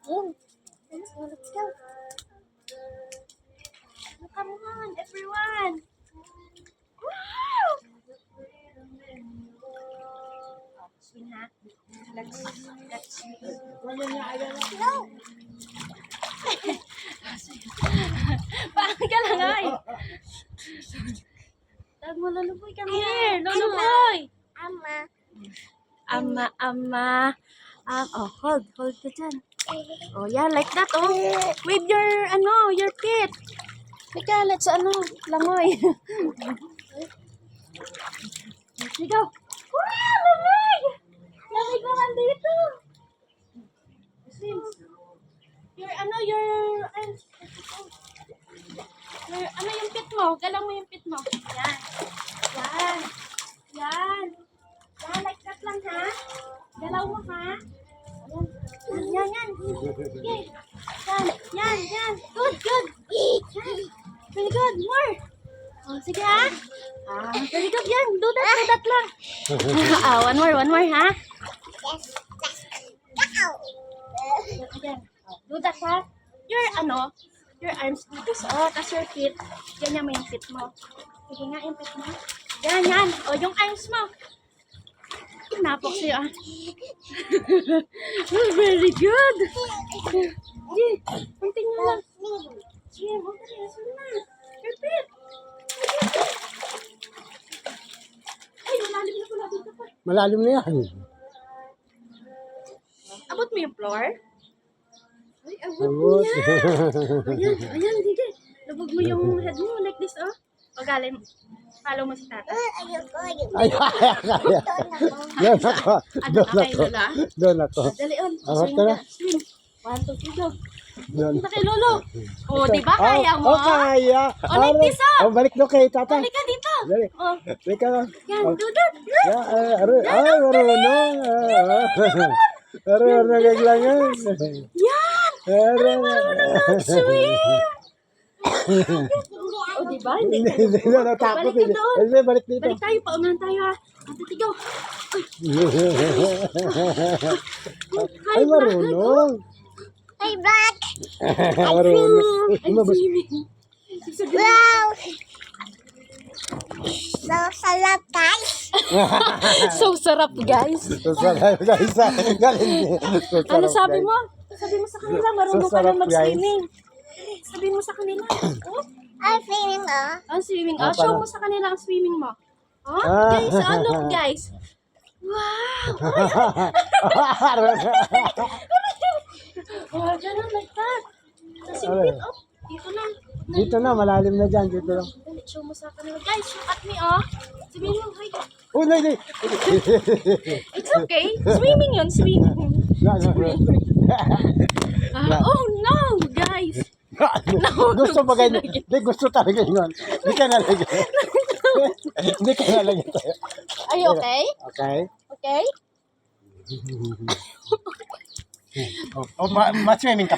Oh, let's go. Come on, everyone. Wow! Oh, swing ha. Let's swing. No! Paano ka lang ay? Tag mo, luluboy ka here. Luluboy. Ama. Oh, hold ka dyan. Oh, yeah, like that, oh. Wave your feet. Teka, let's, langoy. Let's go. Wow, lamig! Lamig ko nandito. Yung pit mo. Galang mo yung pit mo. Yan. Yan, like that lang, ha? Galaw mo, ha? Yan. Okay. Yan. Good. Very good. More. Oh, sige, ha? Very good. Yan. Do that lang. One more, ha? Yan. Do that, ha? Your arms dito. Tas your feet. Ganyan mo yung feet mo. Sige nga, yung feet mo. Yan. O, yung arms mo. Napok siya. Very good. Sige, kunting na lang. Sige, sunod na. Repeat. Ay, malalim na pala dito pa. Malalim na yan. Abot mo yung floor? Ay, abot mo yan. Ayan, sige. Lubog mo yung head mo like this, oh. O, galing. Follow mo si tata. Ay. Doon ako. Dali on. Awat ka na. Swing. 1, 2, 3, go. Doon. Kita kay Lolo. O, di ba kaya mo? kaya. like this, oh. Balik doon kay tata. Balik ka dito. Dali. Oh, Balik ka lang. yan. Do that. Marunong. Marunong nagaglangan. Yan. Marunong mag-swim. O, di ba? Hindi. Natakot. Balik ka doon. Balik dito. Balik tayo. Paunahan tayo, ha. 1, 2, 3, go. Ay, marunong. Hey, back! Marunong. Ay, swimming. Wow! So, sarap, guys! So sarap, guys. Sarap, guys. Galing. Ano sabi mo? Sabi mo sa kanila, marunong ka Sarap, lang mag-swimming. Sabi mo sa kanila. Oh, I'm feeling, ang swimming. Ah, Show paano? mo sa kanila ang swimming mo. Oh, Ah. guys, look, guys. Wow! Oh, ganun like that. Sa singpit, oh. Dito na. Dito na, malalim na dyan. Dito lang. Dali, show mo sa kanila. Guys, look at me, oh. Sabihin mo, hi. Oh, hindi. It's okay. Swimming yun, swimming. Oh, no, guys. Gusto ba ganyan? Hindi, gusto talaga yun. Hindi ka nalagay. Hindi ka nalagay tayo. Are you okay? Okay? Okay? O, ma-swimming ka pa.